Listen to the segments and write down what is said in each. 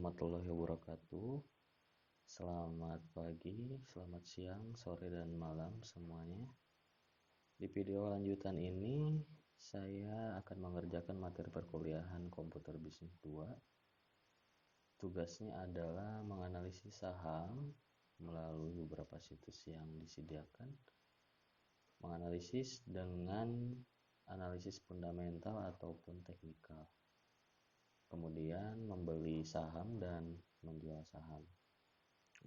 warahmatullahi wabarakatuh. Selamat pagi, selamat siang, sore, dan malam semuanya. Di video lanjutan ini, saya akan mengerjakan materi perkuliahan Komputer Bisnis 2. Tugasnya adalah menganalisis saham melalui beberapa situs yang disediakan, menganalisis dengan analisis fundamental ataupun teknikal, kemudian membeli saham dan menjual saham.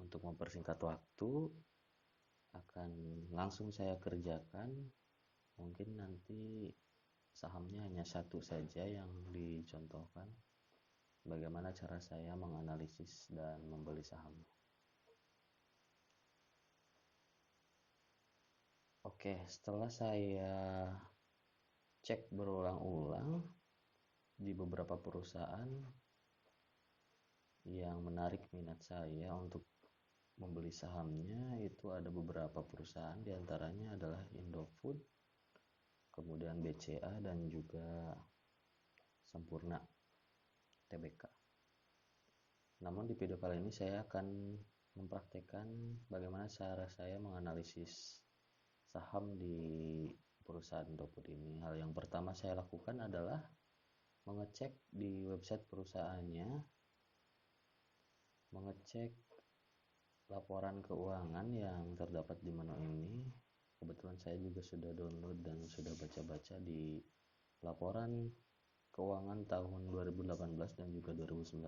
Untuk mempersingkat waktu, akan langsung saya kerjakan. Mungkin nanti sahamnya hanya satu saja yang dicontohkan, bagaimana cara saya menganalisis dan membeli sahamnya. Oke, setelah saya cek berulang-ulang di beberapa perusahaan yang menarik minat saya untuk membeli sahamnya, itu ada beberapa perusahaan, diantaranya adalah Indofood, kemudian BCA, dan juga Sampurna Tbk. Namun di video kali ini saya akan mempraktekkan bagaimana cara saya menganalisis saham di perusahaan Indofood ini. Hal yang pertama saya lakukan adalah mengecek di website perusahaannya, mengecek laporan keuangan yang terdapat di menu ini. Kebetulan saya juga sudah download dan sudah baca-baca di laporan keuangan tahun 2018 dan juga 2019.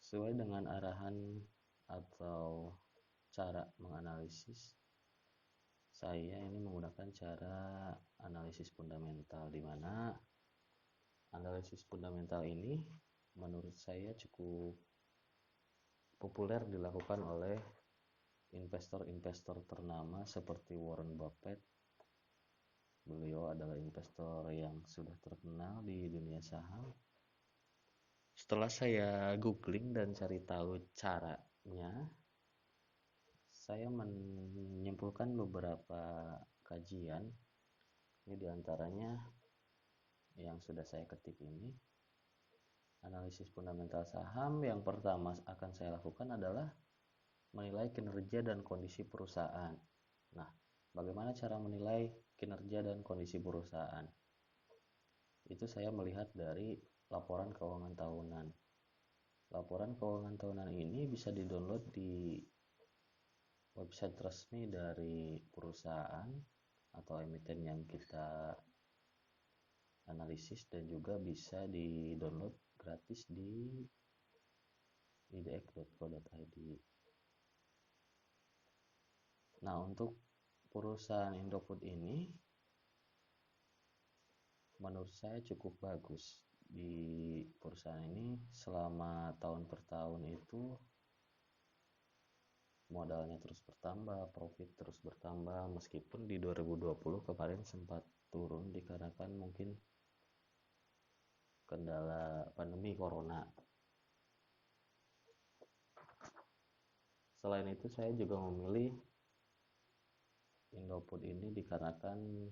Sesuai dengan arahan atau cara menganalisis, saya ini menggunakan cara analisis fundamental, di mana analisis fundamental ini menurut saya cukup populer dilakukan oleh investor-investor ternama seperti Warren Buffett. Beliau adalah investor yang sudah terkenal di dunia saham. Setelah saya googling dan cari tahu caranya, saya menyimpulkan beberapa kajian. Ini diantaranya yang sudah saya ketik ini. Analisis fundamental saham yang pertama akan saya lakukan adalah menilai kinerja dan kondisi perusahaan. Nah, bagaimana cara menilai kinerja dan kondisi perusahaan? Itu saya melihat dari laporan keuangan tahunan. Laporan keuangan tahunan ini bisa di-download di website resmi dari perusahaan atau emiten yang kita analisis, dan juga bisa di-download gratis di idx.co.id. Nah, untuk perusahaan Indofood ini menurut saya cukup bagus. Di perusahaan ini selama tahun per tahun itu modalnya terus bertambah, profit terus bertambah, meskipun di 2020 kemarin sempat turun dikarenakan mungkin kendala pandemi corona. Selain itu, saya juga memilih Indofood ini dikarenakan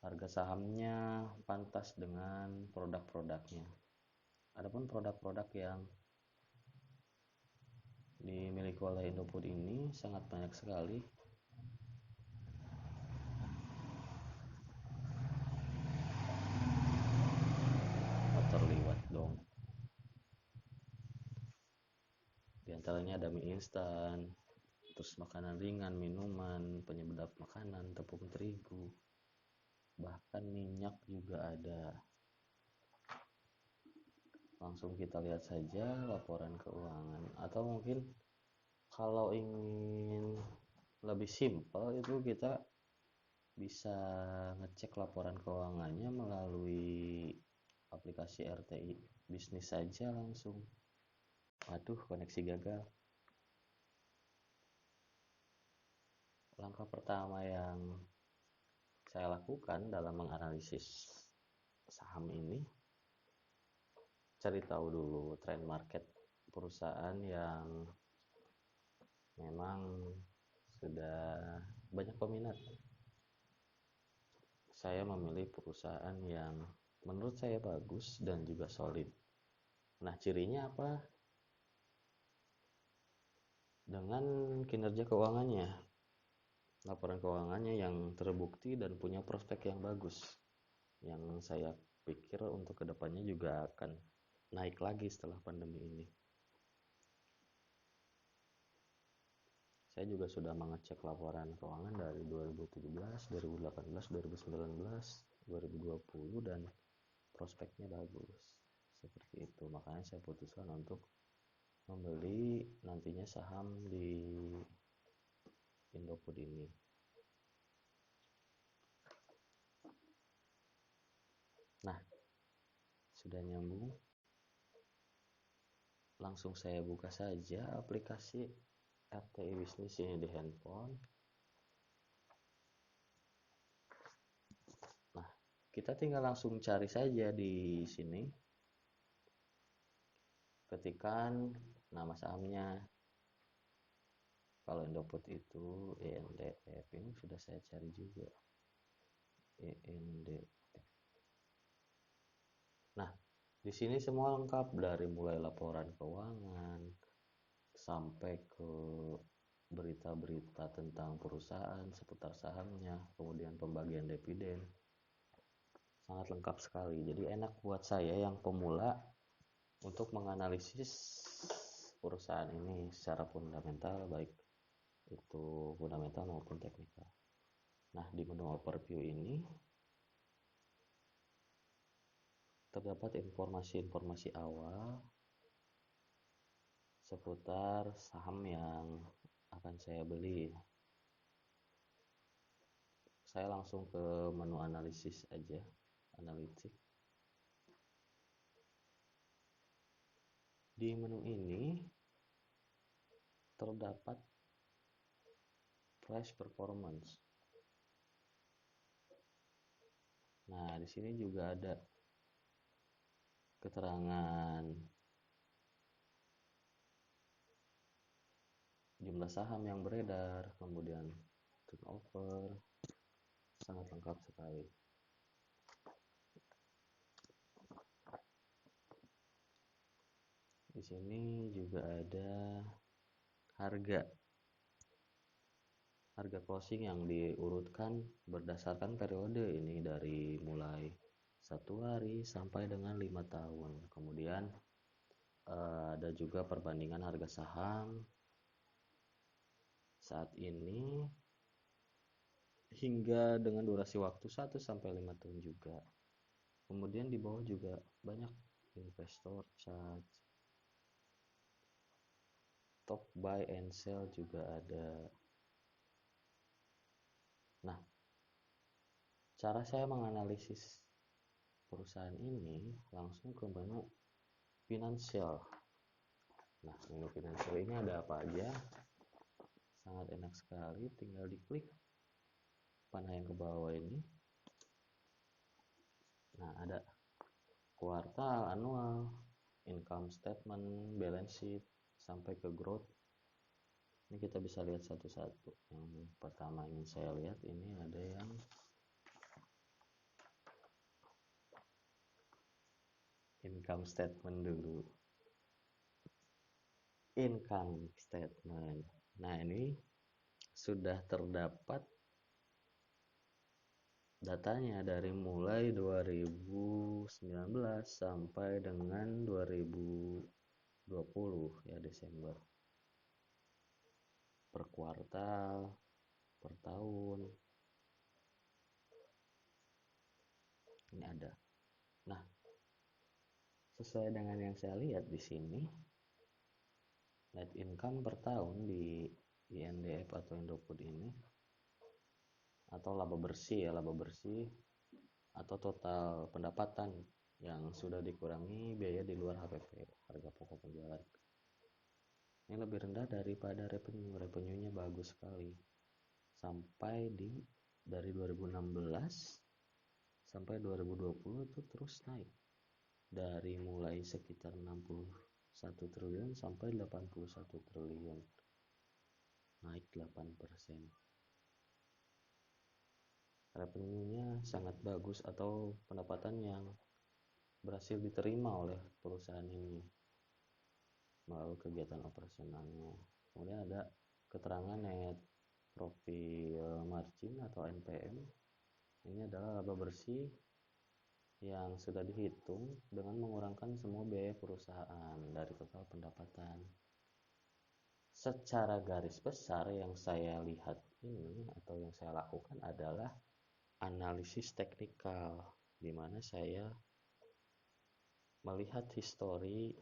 harga sahamnya pantas dengan produk-produknya. Adapun produk-produk yang dimiliki oleh Indofood ini sangat banyak sekali. Motor liwat dong. Di antaranya ada mie instan, terus makanan ringan, minuman, penyedap makanan, tepung terigu, bahkan minyak juga ada. Langsung kita lihat saja laporan keuangan, atau mungkin kalau ingin lebih simpel itu kita bisa ngecek laporan keuangannya melalui aplikasi RTI bisnis saja langsung. Aduh, koneksi gagal. Langkah pertama yang saya lakukan dalam menganalisis saham ini, cari tahu dulu tren market perusahaan yang memang sudah banyak peminat. Saya memilih perusahaan yang menurut saya bagus dan juga solid. Nah, cirinya apa? Dengan kinerja keuangannya, laporan keuangannya yang terbukti dan punya prospek yang bagus, yang saya pikir untuk kedepannya juga akan naik lagi setelah pandemi ini. Saya juga sudah mengecek laporan keuangan dari 2017, 2018, 2019, 2020 dan prospeknya bagus. Seperti itu, makanya saya putuskan untuk membeli nantinya saham di Indofood ini. Nah, sudah nyambung. Langsung saya buka saja aplikasi RTI Bisnis ini di handphone. Nah, kita tinggal langsung cari saja di sini. Ketikan nama sahamnya. Kalau Indofood itu INDF, ini sudah saya cari juga. INDF. Nah, di sini semua lengkap dari mulai laporan keuangan sampai ke berita-berita tentang perusahaan seputar sahamnya, kemudian pembagian dividen. Sangat lengkap sekali. Jadi enak buat saya yang pemula untuk menganalisis perusahaan ini secara fundamental, baik itu fundamental maupun teknikal. Nah, di menu overview ini terdapat informasi-informasi awal seputar saham yang akan saya beli. Saya langsung ke menu analisis aja, analitik. Di menu ini terdapat flash performance. Nah, di sini juga ada keterangan jumlah saham yang beredar, kemudian turnover, sangat lengkap sekali. Di sini juga ada harga closing yang diurutkan berdasarkan periode ini dari mulai 1 hari sampai dengan 5 tahun. Kemudian ada juga perbandingan harga saham saat ini hingga dengan durasi waktu 1 sampai 5 tahun juga. Kemudian di bawah juga banyak investor chart, top buy and sell juga ada. Nah, cara saya menganalisis perusahaan ini langsung ke menu finansial. Nah, menu finansial ini ada apa aja? Sangat enak sekali, tinggal diklik panah yang ke bawah ini. Nah, ada kuartal, annual, income statement, balance sheet, sampai ke growth. Ini kita bisa lihat satu-satu. Yang pertama ingin saya lihat ini ada yang income statement dulu. Income statement. Nah, ini sudah terdapat datanya dari mulai 2019 sampai dengan 2020 ya, Desember. Per kuartal, per tahun. Ini ada. Nah, sesuai dengan yang saya lihat di sini, net income per tahun di INDF atau Indofood ini, atau laba bersih atau total pendapatan yang sudah dikurangi biaya di luar HPP, harga pokok penjualan. Ini lebih rendah daripada revenue-nya bagus sekali. Sampai dari 2016 sampai 2020 itu terus naik. Dari mulai sekitar 61 triliun sampai 81 triliun. Naik 8%. Revenue-nya sangat bagus atau pendapatan yang berhasil diterima oleh perusahaan ini melalui kegiatan operasionalnya. Kemudian ada keterangan net profit margin atau NPM. Ini adalah laba bersih yang sudah dihitung dengan mengurangkan semua biaya perusahaan dari total pendapatan. Secara garis besar yang saya lihat ini atau yang saya lakukan adalah analisis teknikal, di mana saya melihat histori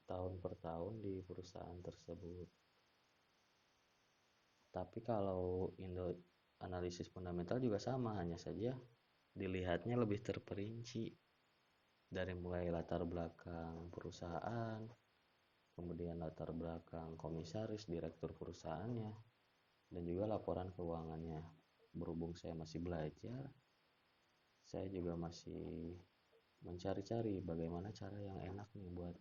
tahun per tahun di perusahaan tersebut. Tapi kalau analisis fundamental juga sama, hanya saja dilihatnya lebih terperinci dari mulai latar belakang perusahaan, kemudian latar belakang komisaris, direktur perusahaannya, dan juga laporan keuangannya. Berhubung saya masih belajar, saya juga masih mencari-cari bagaimana cara yang enak nih buat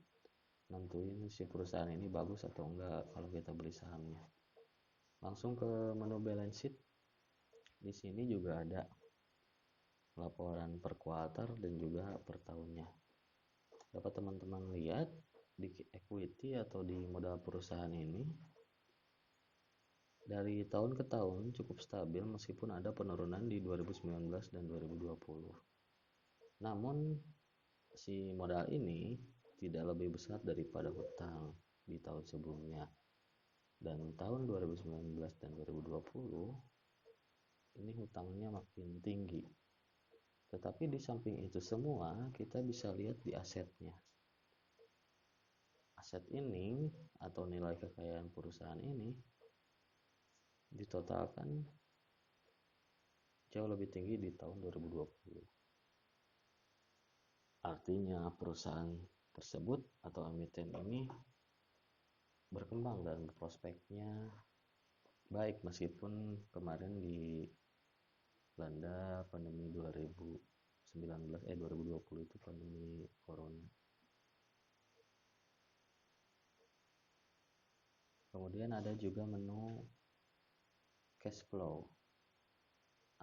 nentuin si perusahaan ini bagus atau enggak kalau kita beli sahamnya. Langsung ke menu balance sheet. Di sini juga ada laporan per kuartal dan juga per tahunnya. Dapat teman-teman lihat di equity atau di modal perusahaan ini dari tahun ke tahun cukup stabil meskipun ada penurunan di 2019 dan 2020. Namun si modal ini tidak lebih besar daripada hutang di tahun sebelumnya. Dan tahun 2019 dan 2020 ini hutangnya makin tinggi. Tetapi di samping itu semua kita bisa lihat di asetnya. Aset ini atau nilai kekayaan perusahaan ini ditotalkan jauh lebih tinggi di tahun 2020. Artinya perusahaan tersebut atau emiten ini berkembang dan prospeknya baik meskipun kemarin dilanda pandemi 2020 itu pandemi corona. Kemudian ada juga menu cash flow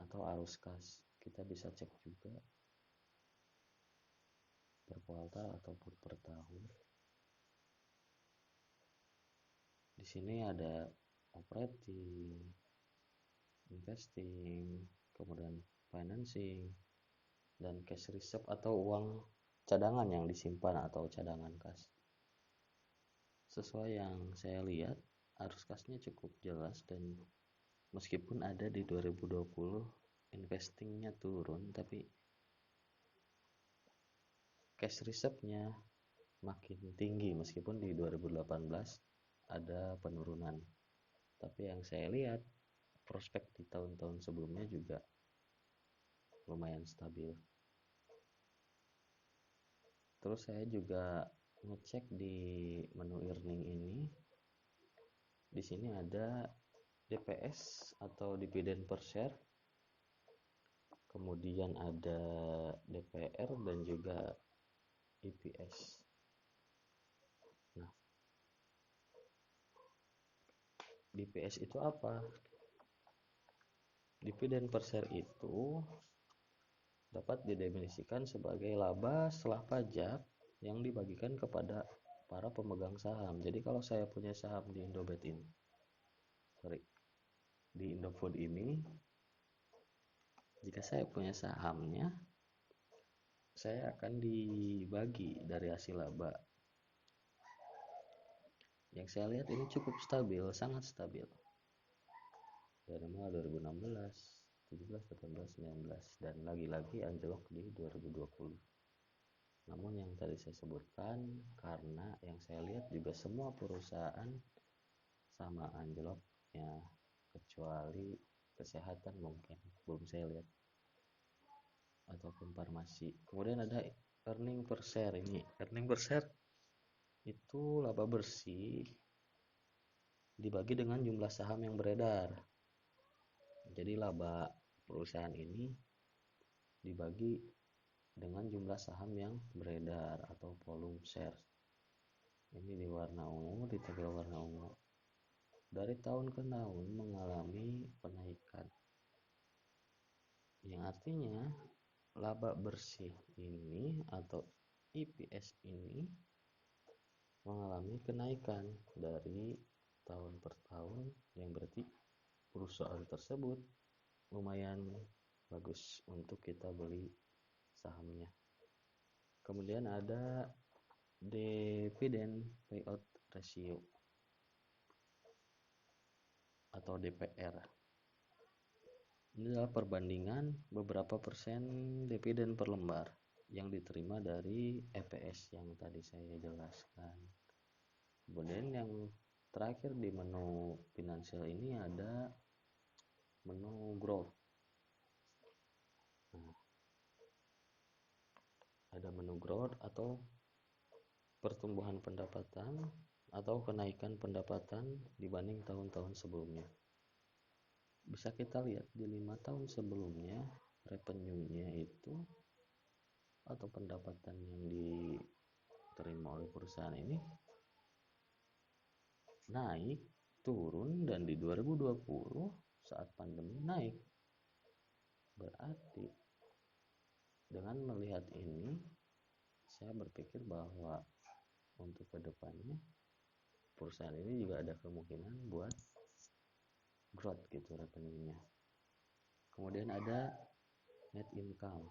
atau arus kas. Kita bisa cek juga per kuartal ataupun per tahun. Di sini ada operating, investing, kemudian financing, dan cash reserve atau uang cadangan yang disimpan atau cadangan kas. Sesuai yang saya lihat, arus kasnya cukup jelas dan meskipun ada di 2020 investingnya turun, tapi cash reserve-nya makin tinggi meskipun di 2018 ada penurunan. Tapi yang saya lihat prospek di tahun-tahun sebelumnya juga lumayan stabil. Terus saya juga ngecek di menu earning ini. Di sini ada DPS atau dividen per share. Kemudian ada DPR dan juga EPS. Nah, DPS itu apa? Dividen per share itu dapat didefinisikan sebagai laba setelah pajak yang dibagikan kepada para pemegang saham. Jadi kalau saya punya saham di di Indofood ini, jika saya punya sahamnya, saya akan dibagi dari hasil laba. Yang saya lihat ini cukup stabil, sangat stabil. Dari mulai 2016, 17, 18, 19 dan lagi-lagi anjlok di 2020. Namun yang tadi saya sebutkan, karena yang saya lihat juga semua perusahaan sama anjloknya kecuali kesehatan mungkin belum saya lihat ataupun farmasi. Kemudian ada earning per share. Ini earning per share itu laba bersih dibagi dengan jumlah saham yang beredar. Jadi laba perusahaan ini dibagi dengan jumlah saham yang beredar atau volume share. Ini di warna ungu, di tabel warna ungu. Dari tahun ke tahun mengalami penaikan. Yang artinya laba bersih ini atau EPS ini mengalami kenaikan dari tahun per tahun, yang berarti perusahaan tersebut lumayan bagus untuk kita beli sahamnya. Kemudian ada dividend payout ratio atau DPR. Ini adalah perbandingan beberapa persen dividen per lembar yang diterima dari EPS yang tadi saya jelaskan. Kemudian yang terakhir di menu finansial ini ada menu growth. Nah, ada menu growth atau pertumbuhan pendapatan atau kenaikan pendapatan dibanding tahun-tahun sebelumnya. Bisa kita lihat di 5 tahun sebelumnya revenue-nya itu atau pendapatan yang diterima oleh perusahaan ini naik, turun, dan di 2020 saat pandemi naik. Berarti dengan melihat ini saya berpikir bahwa untuk kedepannya perusahaan ini juga ada kemungkinan buat growth gitu revenue-nya. Kemudian ada net income.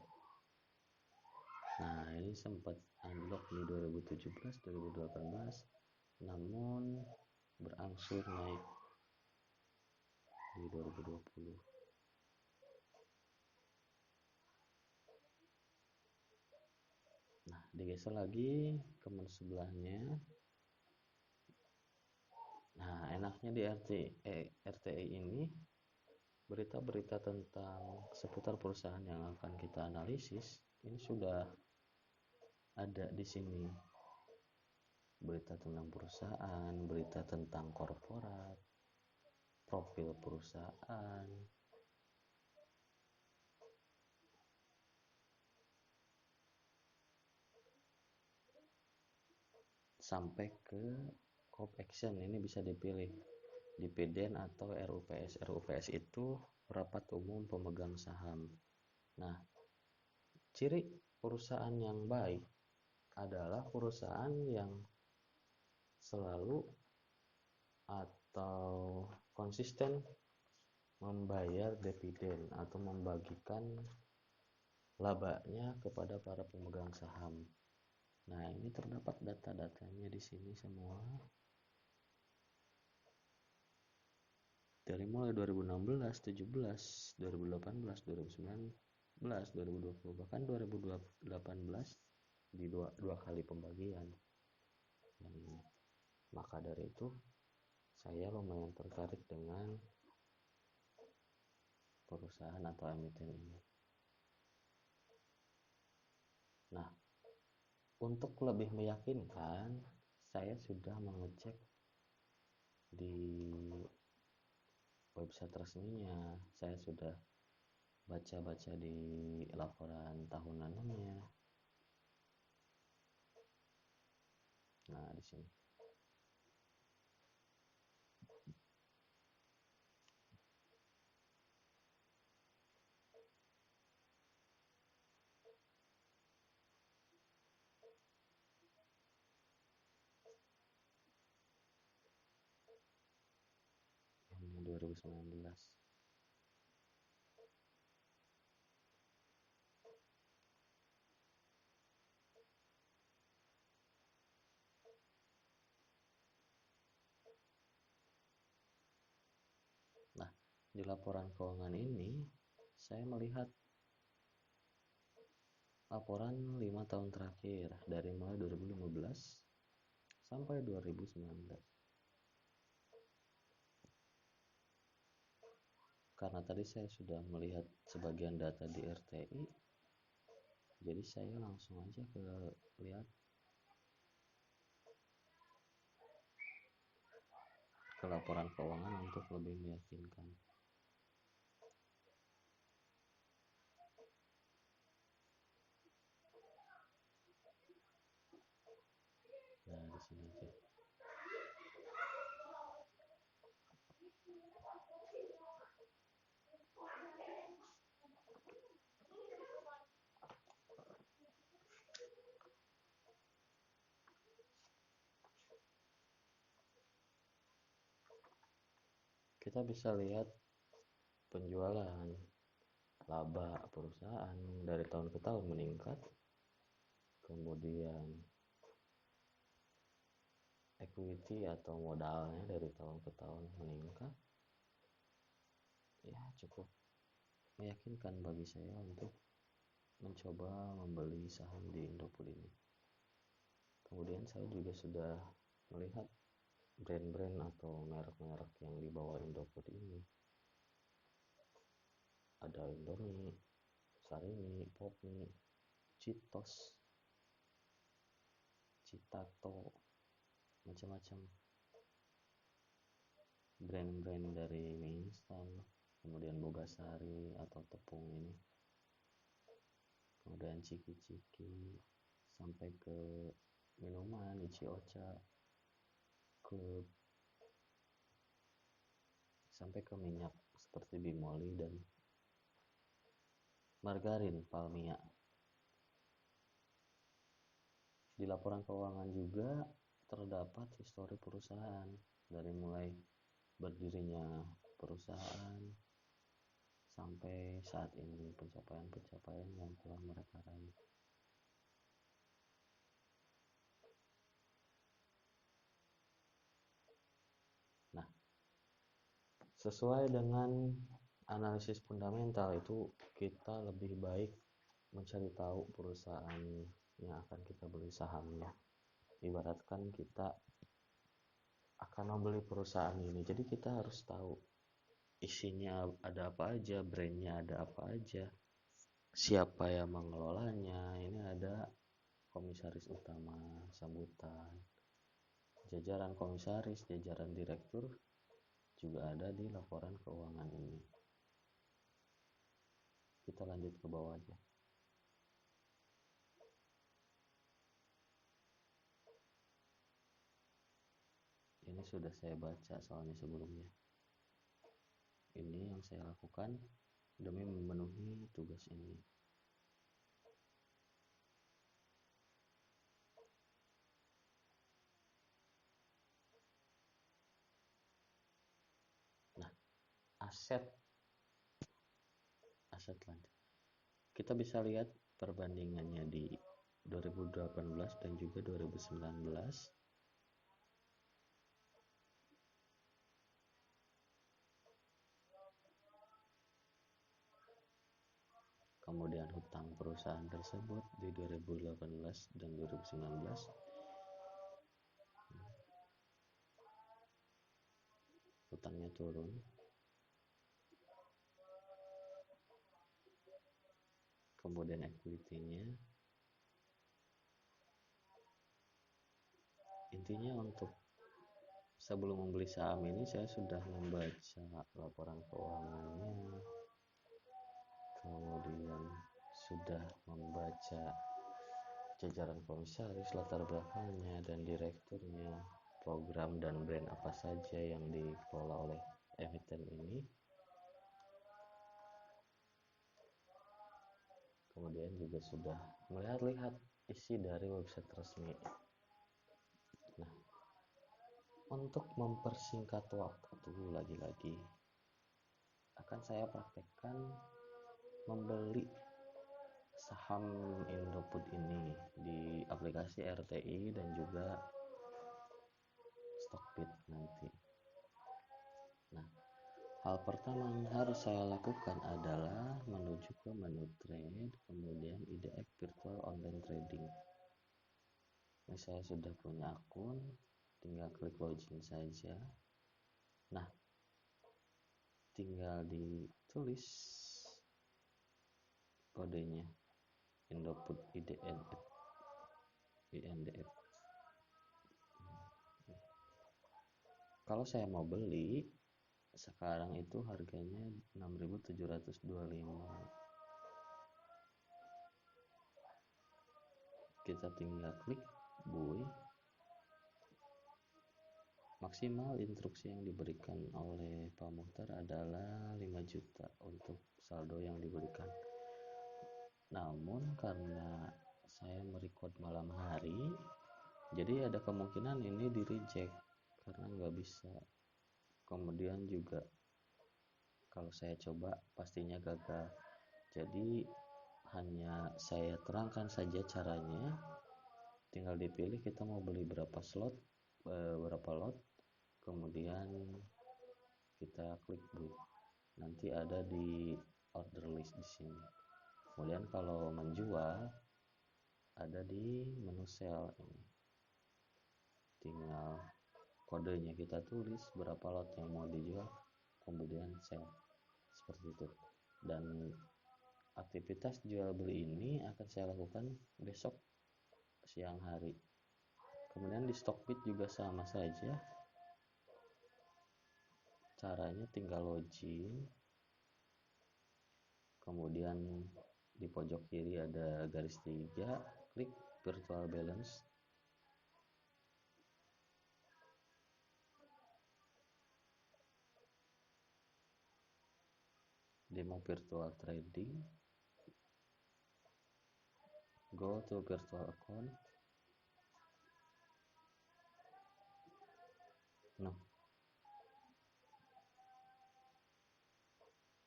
Nah, ini sempat anjlok di 2017, 2018, namun berangsur naik di 2020. Nah, digeser lagi ke menu sebelahnya. Nah, enaknya di RTI ini berita-berita tentang seputar perusahaan yang akan kita analisis ini sudah ada di sini. Berita tentang perusahaan, berita tentang korporat, profil perusahaan, sampai ke call action. Ini bisa dipilih dividen atau RUPS. RUPS itu rapat umum pemegang saham. Nah, ciri perusahaan yang baik adalah perusahaan yang selalu atau konsisten membayar dividen atau membagikan labanya kepada para pemegang saham. Nah, ini terdapat data-datanya di sini semua. Dari mulai 2016, 17, 2018, 2019, 2020, bahkan 2018 di dua kali pembagian. Dan maka dari itu saya lumayan tertarik dengan perusahaan atau emiten ini. Nah, untuk lebih meyakinkan, saya sudah mengecek di website resminya, saya sudah baca-baca di laporan tahunannya. Nah, di sini. Ini 2019. Nah, di laporan keuangan ini saya melihat laporan 5 tahun terakhir dari mulai 2015 sampai 2019. Karena tadi saya sudah melihat sebagian data di RTI, jadi saya langsung aja lihat ke laporan keuangan untuk lebih meyakinkan. Nah, di sini aja. kita bisa lihat penjualan, laba perusahaan dari tahun ke tahun meningkat, kemudian equity atau modalnya dari tahun ke tahun meningkat. Ya, cukup meyakinkan bagi saya untuk mencoba membeli saham di Indofood ini. Kemudian saya juga sudah melihat brand-brand atau merek-merek yang dibawa Indofood ini. Ada Indomie, Sarimi, Popmi, Citos, Citato, macam-macam brand-brand dari mie instan, kemudian Bogasari atau tepung ini, kemudian ciki-ciki, sampai ke minuman Ichi-Ocha, sampai ke minyak seperti Bimoli dan margarin Palmia. Di laporan keuangan juga terdapat histori perusahaan dari mulai berdirinya perusahaan sampai saat ini, pencapaian-pencapaian yang telah mereka raih. Nah, sesuai dengan analisis fundamental itu, kita lebih baik mencari tahu perusahaan yang akan kita beli sahamnya. Ibaratkan kita akan membeli perusahaan ini, jadi kita harus tahu isinya ada apa aja, brandnya ada apa aja, siapa yang mengelolanya. Ini ada komisaris utama, sambutan, jajaran komisaris, jajaran direktur juga ada di laporan keuangan ini. Kita lanjut ke bawah aja. Ini sudah saya baca soalnya sebelumnya. Ini yang saya lakukan demi memenuhi tugas ini. Nah, aset lanjut. Kita bisa lihat perbandingannya di 2018 dan juga 2019. Kemudian hutang perusahaan tersebut di 2018 dan 2019 hutangnya turun. Kemudian equity-nya, intinya untuk sebelum membeli saham ini saya sudah membaca laporan keuangannya, kemudian sudah membaca jajaran komisaris, latar belakangnya dan direkturnya, program dan brand apa saja yang dikelola oleh emiten ini. Kemudian juga sudah melihat-lihat isi dari website resmi. Nah, untuk mempersingkat waktu, lagi-lagi akan saya praktekkan membeli saham Indofood ini di aplikasi RTI dan juga Stockbit nanti. Nah, hal pertama yang harus saya lakukan adalah menuju ke menu trade, kemudian IDX Virtual Online Trading. Ini saya sudah punya akun, tinggal klik login saja. Nah, tinggal ditulis kodenya Indofood INDF. Kalau saya mau beli sekarang itu harganya 6.725. Kita tinggal klik buy. Maksimal instruksi yang diberikan oleh Pak Muhtar adalah 5 juta untuk saldo yang diberikan. Namun karena saya merecord malam hari, jadi ada kemungkinan ini di reject karena nggak bisa kemudian juga kalau saya coba pastinya gagal. Jadi hanya saya terangkan saja caranya, tinggal dipilih kita mau beli berapa slot, berapa lot, kemudian kita klik beli. Nanti ada di order list di sini. Kemudian kalau menjual ada di menu sell ini. Tinggal kodenya kita tulis berapa lot yang mau dijual, kemudian sell, seperti itu. Dan aktivitas jual beli ini akan saya lakukan besok siang hari. Kemudian di Stockbit juga sama saja, caranya tinggal login, kemudian di pojok kiri ada garis 3, klik virtual balance. Demo virtual trading, go to virtual account. Nah,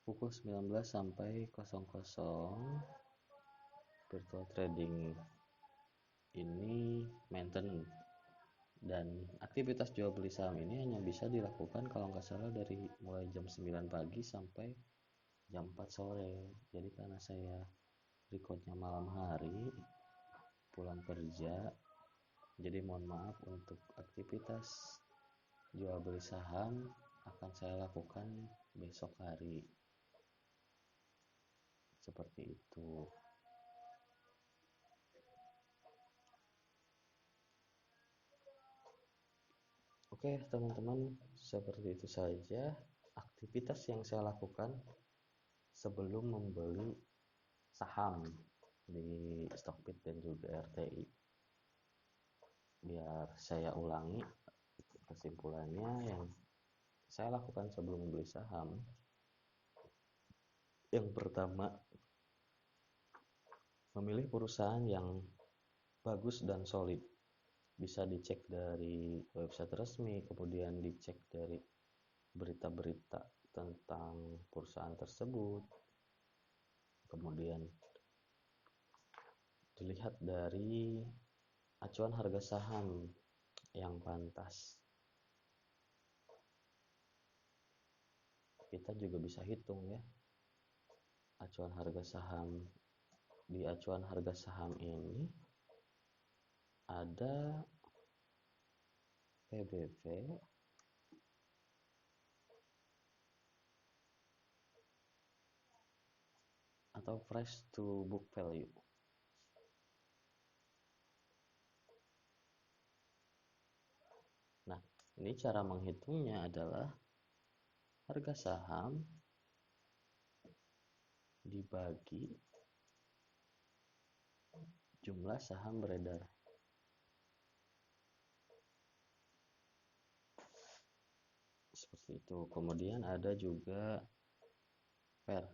pukul 19 sampai 00 virtual trading ini maintenance, dan aktivitas jual beli saham ini hanya bisa dilakukan kalau nggak salah dari mulai jam 9 pagi sampai jam 4 sore. Jadi karena saya recordnya malam hari pulang kerja, jadi mohon maaf untuk aktivitas jual beli saham akan saya lakukan besok hari, seperti itu. Oke teman-teman, seperti itu saja aktivitas yang saya lakukan sebelum membeli saham di Stockbit dan juga RTI. Biar saya ulangi kesimpulannya yang saya lakukan sebelum membeli saham. Yang pertama, memilih perusahaan yang bagus dan solid. Bisa dicek dari website resmi, kemudian dicek dari berita-berita tentang perusahaan tersebut, kemudian dilihat dari acuan harga saham yang pantas. Kita juga bisa hitung ya, acuan harga saham. Di acuan harga saham ini ada PBV, atau price to book value. Nah, ini cara menghitungnya adalah harga saham dibagi jumlah saham beredar. Seperti itu. Kemudian ada juga PER.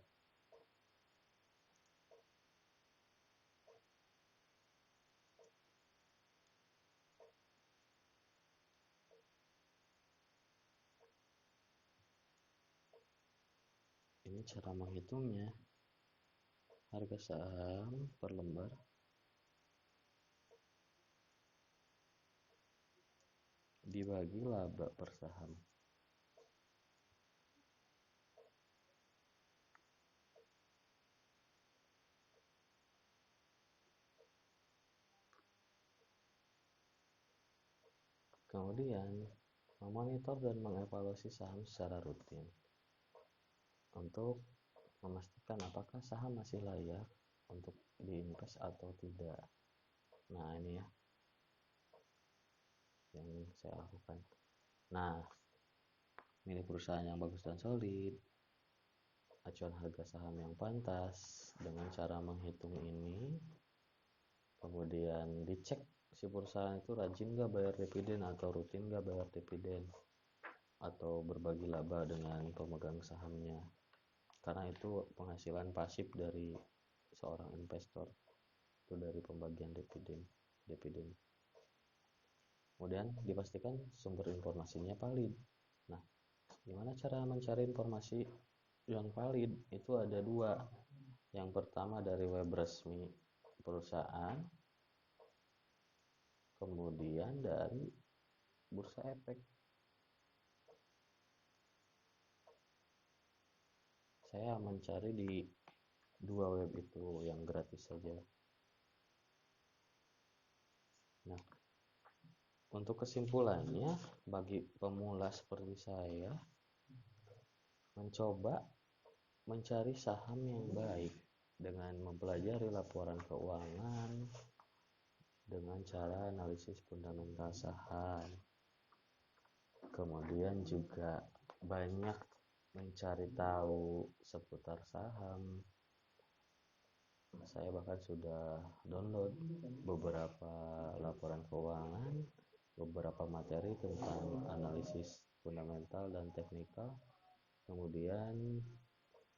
Ini cara menghitungnya. Harga saham per lembar dibagi laba per saham. Kemudian memonitor dan mengevaluasi saham secara rutin untuk memastikan apakah saham masih layak untuk diinvest atau tidak. Nah, ini ya yang saya lakukan. Nah, milih perusahaan yang bagus dan solid, acuan harga saham yang pantas. Dengan cara menghitung ini, kemudian dicek si perusahaan itu rajin gak bayar dividen atau rutin gak bayar dividen, atau berbagi laba dengan pemegang sahamnya, karena itu penghasilan pasif dari seorang investor, itu dari pembagian dividen. Kemudian dipastikan sumber informasinya valid. Nah, Gimana cara mencari informasi yang valid? Itu ada dua. Yang pertama dari web resmi perusahaan, kemudian dari bursa efek. Saya mencari di dua web itu yang gratis saja. Nah, untuk kesimpulannya, bagi pemula seperti saya, mencoba mencari saham yang baik dengan mempelajari laporan keuangan, dengan cara analisis fundamental saham. Kemudian juga banyak mencari tahu seputar saham. Saya bahkan sudah download beberapa laporan keuangan, beberapa materi tentang analisis fundamental dan teknikal, kemudian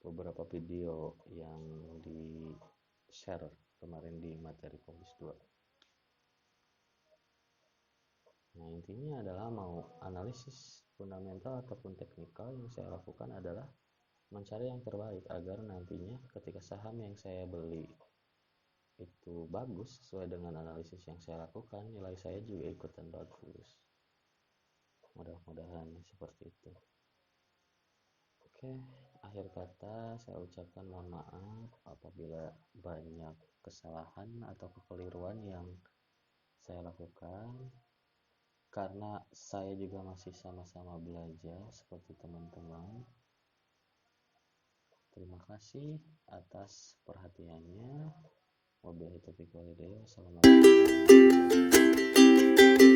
beberapa video yang di share kemarin di materi Komis 2. Nah, intinya adalah mau analisis fundamental ataupun teknikal, yang saya lakukan adalah mencari yang terbaik agar nantinya ketika saham yang saya beli itu bagus sesuai dengan analisis yang saya lakukan, nilai saya juga ikutan bagus. Mudah-mudahan seperti itu. Oke, akhir kata saya ucapkan mohon maaf apabila banyak kesalahan atau kekeliruan yang saya lakukan, karena saya juga masih sama-sama belajar seperti teman-teman. Terima kasih atas perhatiannya. Wabillahi taufiq wal hidayah. Wassalamualaikum warahmatullahi wabarakatuh.